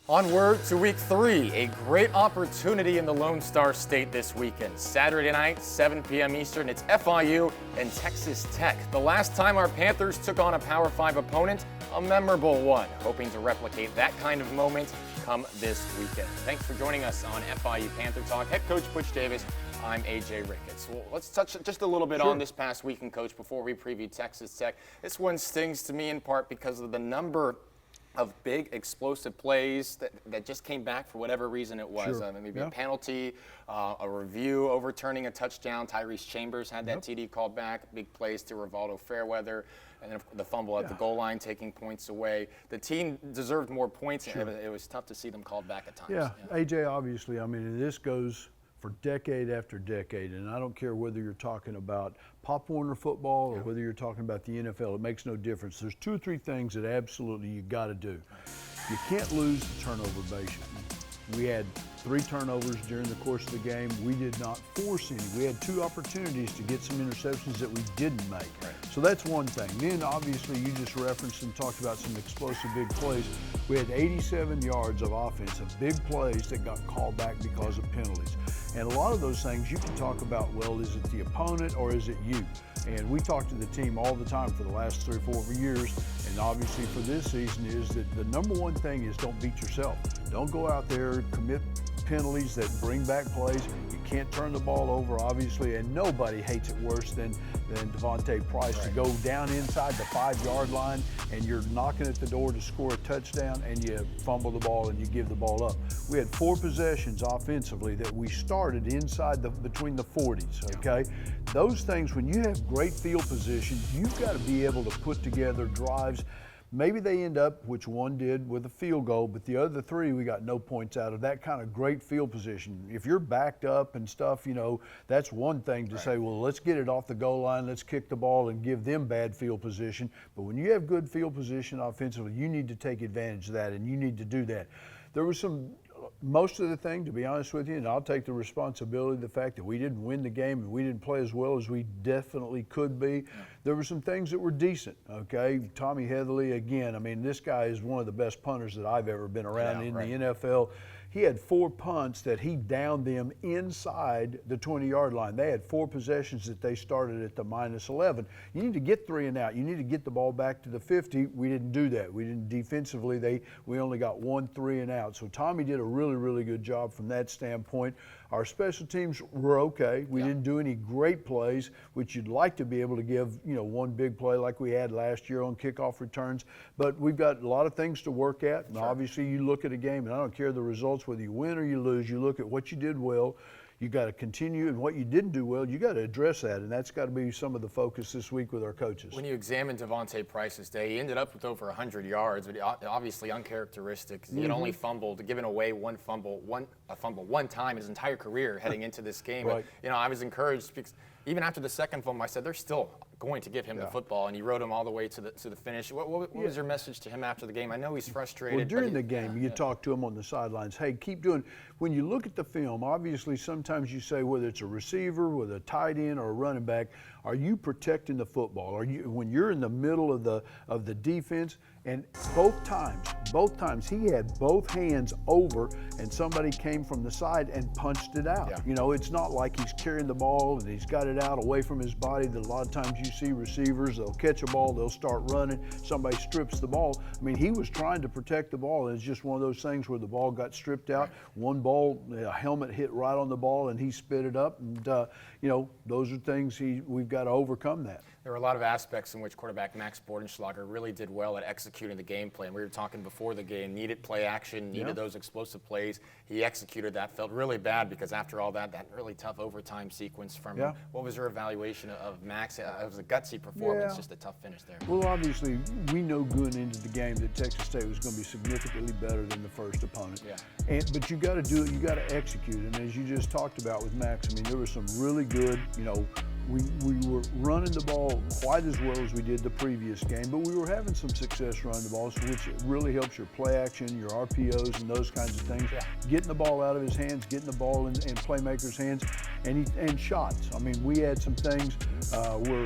Onward to week 3, a great opportunity in the Lone Star State this weekend. Saturday night, 7 p.m. Eastern, it's FIU and Texas Tech. The last time our Panthers took on a Power 5 opponent, a memorable one. Hoping to replicate that kind of moment come this weekend. Thanks for joining us on FIU Panther Talk. Head Coach Butch Davis, I'm AJ Ricketts. Well, let's touch just a little bit on this past weekend, Coach, before we preview Texas Tech. This one stings to me in part because of the number of big explosive plays that just came back for whatever reason it was. Maybe a penalty, a review, overturning a touchdown. Tyrese Chambers had that TD called back. Big plays to Rivaldo Fairweather. And then the fumble at the goal line, taking points away. The team deserved more points. It was tough to see them called back at times. AJ, obviously, I mean, this goes for decade after decade, and I don't care whether you're talking about Pop Warner football or whether you're talking about the NFL. It makes no difference. There's 2 or 3 things that absolutely you got to do. You can't lose the turnover base. We had 3 turnovers during the course of the game. We did not force any. We had 2 opportunities to get some interceptions that we didn't make. So that's one thing. Then obviously you just referenced and talked about some explosive big plays. We had 87 yards of offense, of big plays that got called back because of penalties. And a lot of those things you can talk about, well, is it the opponent or is it you? And we talk to the team all the time for the last 3 or 4 years, and obviously for this season is that the number one thing is don't beat yourself. Don't go out there, commit penalties that bring back plays. You can't turn the ball over, obviously, and nobody hates it worse than Devontae Price to go down inside the 5-yard line and you're knocking at the door to score a touchdown and you fumble the ball and you give the ball up. We had 4 possessions offensively that we started inside between the 40s, okay? Those things, when you have great field position, you've got to be able to put together drives. Maybe they end up, which one did, with a field goal, but the other 3 we got no points out of. That kind of great field position. If you're backed up and stuff, you know, that's one thing to say, well, let's get it off the goal line, let's kick the ball and give them bad field position. But when you have good field position offensively, you need to take advantage of that, and you need to do that. There was most of the thing, to be honest with you, and I'll take the responsibility of the fact that we didn't win the game and we didn't play as well as we definitely could be. There were some things that were decent, okay? Tommy Heatherly, again, I mean, this guy is one of the best punters that I've ever been around in the NFL. He had 4 punts that he downed them inside the 20-yard line. They had 4 possessions that they started at the -11. You need to get 3 and out. You need to get the ball back to the 50. We didn't do that. We didn't defensively. We only got 1 3 and out. So Tommy did a really, really good job from that standpoint. Our special teams were okay. We didn't do any great plays, which you'd like to be able to give, you know, one big play like we had last year on kickoff returns. But we've got a lot of things to work at. And obviously you look at a game, and I don't care the results, whether you win or you lose, you look at what you did well. You got to continue, and what you didn't do well, you got to address that, and that's got to be some of the focus this week with our coaches. When you examine Devontae Price's day, he ended up with over 100 yards, but obviously uncharacteristic. He had only given away one fumble one time his entire career heading into this game. But, you know, I was encouraged because even after the second fumble, I said they're still going to give him the football, and he rode him all the way to the finish. What was your message to him after the game? I know he's frustrated. Well, during the game, you talk to him on the sidelines. Hey, keep doing. When you look at the film, obviously sometimes you say whether it's a receiver, with a tight end, or a running back, are you protecting the football? Are you, when you're in the middle of the defense? And both times he had both hands over and somebody came from the side and punched it out. You know, it's not like he's carrying the ball and he's got it out away from his body. That a lot of times you see receivers, they'll catch a ball, they'll start running, somebody strips the ball. I mean, he was trying to protect the ball, and it's just one of those things where the ball got stripped out. One ball, a helmet hit right on the ball and he spit it up. And, you know, those are things we've got to overcome that. There were a lot of aspects in which quarterback Max Bordenschlager really did well at executing the game plan. We were talking before the game, needed play action, needed those explosive plays. He executed that. Felt really bad because after all that really tough overtime sequence from him. What was your evaluation of Max? It was a gutsy performance, just a tough finish there. Well, obviously, we know going into the game that Texas State was going to be significantly better than the first opponent. But you got to do it. You got to execute. And as you just talked about with Max, I mean, there was some really good, you know, we were running the ball quite as well as we did the previous game, but we were having some success running the ball, which really helps your play action, your RPOs, and those kinds of things. Yeah. Getting the ball out of his hands, getting the ball in playmakers' hands, and shots. I mean, we had some things where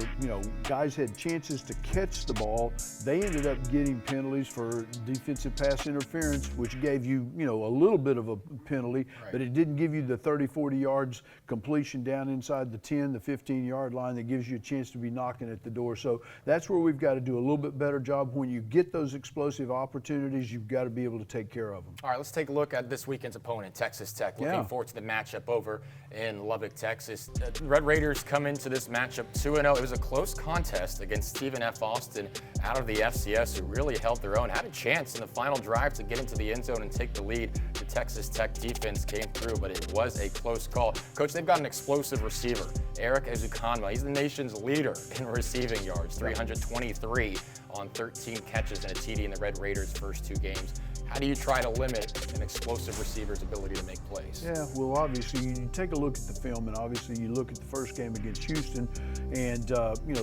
guys had chances to catch the ball. They ended up getting penalties for defensive pass interference, which gave you a little bit of a penalty, right, but it didn't give you the 30, 40 yards completion down inside the 10, the 15-yard line that gives you a chance to be knocking at the door. So that's where we've got to do a little bit better job. When you get those explosive opportunities, you've got to be able to take care of them. All right, let's take a look at this weekend's opponent, Texas Tech. Looking forward to the matchup over in Lubbock, Texas. Red Raiders come into this matchup 2-0. It was a close contest against Stephen F. Austin out of the FCS, who really held their own. Had a chance in the final drive to get into the end zone and take the lead. The Texas Tech defense came through, but it was a close call. Coach, they've got an explosive receiver, Eric Ezukanma. He's the nation's leader in receiving yards, 323 on 13 catches and a TD in the Red Raiders' first 2 games. How do you try to limit an explosive receiver's ability to make plays? Yeah, well, obviously, you take a look at the film, and obviously you look at the first game against Houston, and,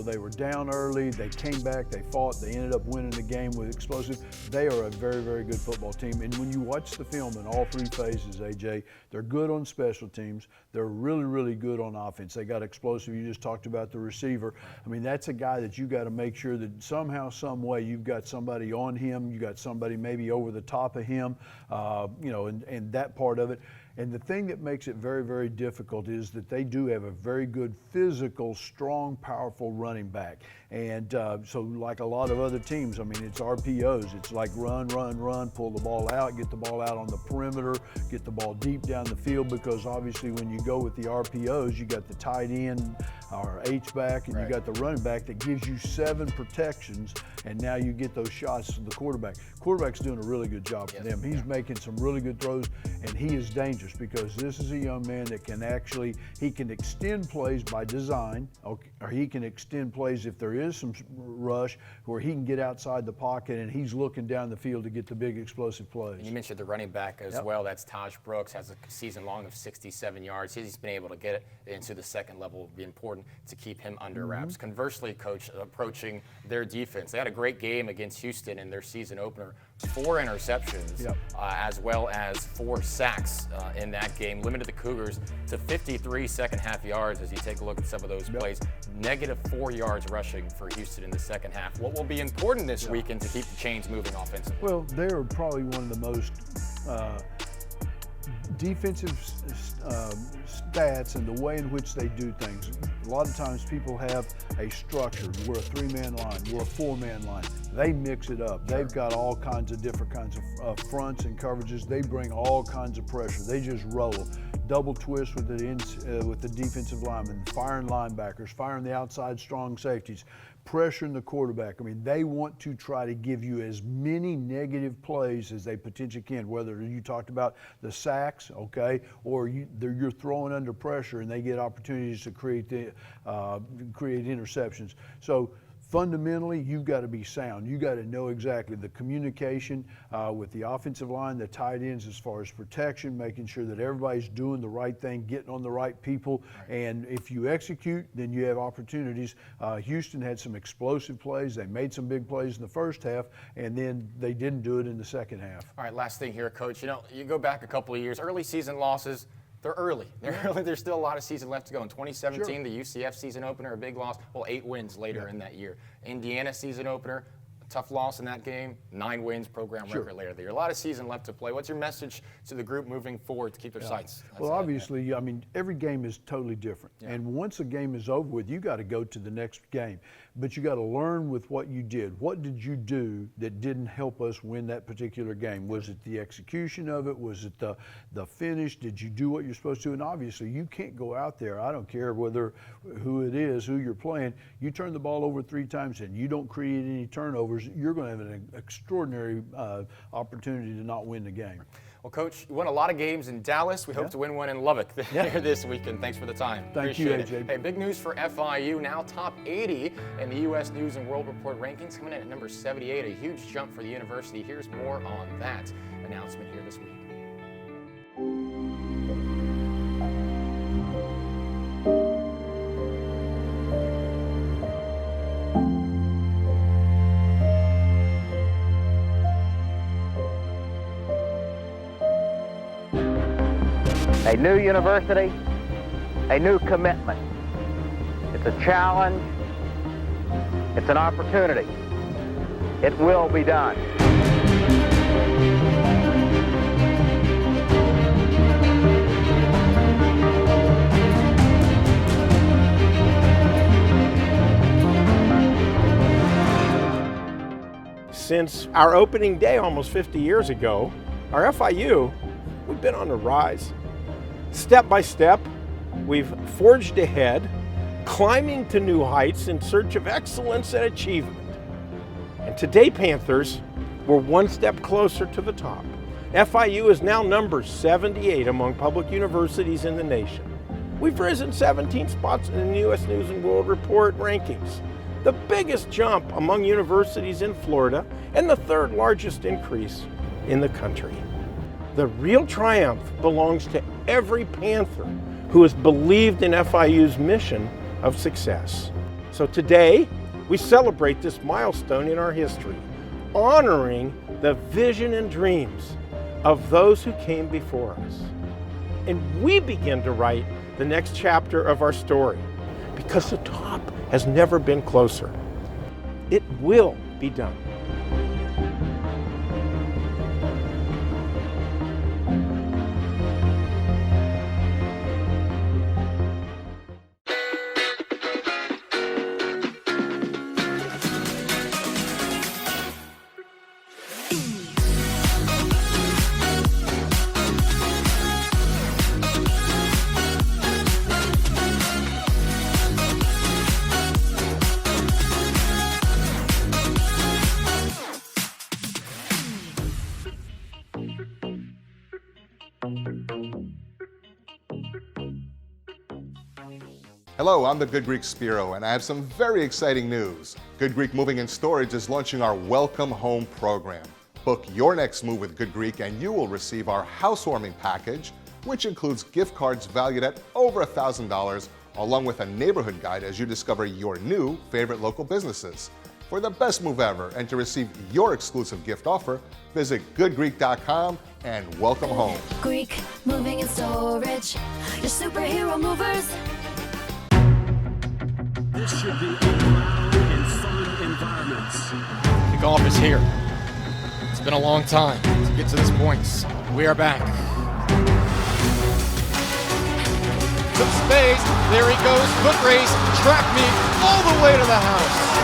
they were down early. They came back. They fought. They ended up winning the game with explosive. They are a very, very good football team. And when you watch the film in all 3 phases, AJ, they're good on special teams. They're really, really good on offense. They got explosive. You just talked about the receiver. I mean, that's a guy that you got to make sure that somehow, some way, you've got somebody on him. You got somebody maybe over the top of him, and that part of it. And the thing that makes it very, very difficult is that they do have a very good physical, strong, powerful running back. And so like a lot of other teams, I mean, it's RPOs. It's like run, run, run, pull the ball out, get the ball out on the perimeter, get the ball deep down the field, because obviously when you go with the RPOs, you got the tight end or H-back, and you got the running back that gives you 7 protections, and now you get those shots to the quarterback. Quarterback's doing a really good job for them. He's making some really good throws, and he is dangerous because this is a young man that can he can extend plays by design, or he can extend plays if there is some rush, where he can get outside the pocket and he's looking down the field to get the big explosive plays. And you mentioned the running back as well. That's Taj Brooks, has a season long of 67 yards. He's been able to get it into the second level. It would be important to keep him under wraps. Conversely, Coach, approaching their defense, they had a great game against Houston in their season opener. 4 interceptions, as well as 4 sacks in that game, limited the Cougars to 53 second half yards as you take a look at some of those plays. Negative 4 yards rushing for Houston in the second half. What will be important this weekend to keep the chains moving offensively? Well, they're probably one of the most defensive stats and the way in which they do things. A lot of times people have a structure. We're a 3-man line, we're a 4-man line. They mix it up. They've got all kinds of different kinds of fronts and coverages. They bring all kinds of pressure. They just roll. Double twist with the defensive linemen, firing linebackers, firing the outside strong safeties, pressuring the quarterback. I mean, they want to try to give you as many negative plays as they potentially can, whether you talked about the sacks, okay, or you're throwing under pressure and they get opportunities to create interceptions. So fundamentally, you've got to be sound. You got to know exactly the communication with the offensive line, the tight ends, as far as protection, making sure that everybody's doing the right thing, getting on the right people. And if you execute, then you have opportunities. Houston had some explosive plays. They made some big plays in the first half, and then they didn't do it in the second half. All right, last thing here, Coach. You go back a couple of years, early season losses. They're early. There's still a lot of season left to go. In 2017, the UCF season opener, a big loss. Well, 8 wins later in that year. Indiana season opener, a tough loss in that game. 9 wins, program record later in the year. A lot of season left to play. What's your message to the group moving forward to keep their sights? Well, obviously, I mean, every game is totally different. And once a game is over with, you got to go to the next game. But you got to learn with what you did. What did you do that didn't help us win that particular game? Was it the execution of it? Was it the finish? Did you do what you're supposed to? And obviously, you can't go out there. I don't care who it is, who you're playing. You turn the ball over 3 times and you don't create any turnovers, you're going to have an extraordinary opportunity to not win the game. Well, Coach, you won a lot of games in Dallas. We hope to win one in Lubbock here this weekend. Thanks for the time. Thank you, AJ. Hey, big news for FIU, now top 80 in the U.S. News and World Report rankings, coming in at number 78, a huge jump for the university. Here's more on that announcement here this week. a new university, a new commitment. It's a challenge. It's an opportunity. It will be done. Since our opening day almost 50 years ago, our FIU, we've been on the rise. Step by step, we've forged ahead, climbing to new heights in search of excellence and achievement. And today, Panthers, we're one step closer to the top. FIU is now number 78 among public universities in the nation. We've risen 17 spots in the U.S. News & World Report rankings, the biggest jump among universities in Florida, and the third largest increase in the country. The real triumph belongs to every Panther who has believed in FIU's mission of success. So today, we celebrate this milestone in our history, honoring the vision and dreams of those who came before us. And we begin to write the next chapter of our story, because the top has never been closer. It will be done. Hello, I'm the Good Greek Spiro, and I have some very exciting news. Good Greek Moving and Storage is launching our Welcome Home program. Book your next move with Good Greek and you will receive our housewarming package, which includes gift cards valued at over $1,000, along with a neighborhood guide as you discover your new favorite local businesses. For the best move ever and to receive your exclusive gift offer, visit goodgreek.com and welcome home. Greek Moving and Storage, your superhero movers. This should be a loud and fun environment. Kickoff is here. It's been a long time to get to this point. We are back. Some space. There he goes. Foot race. Track meet all the way to the house.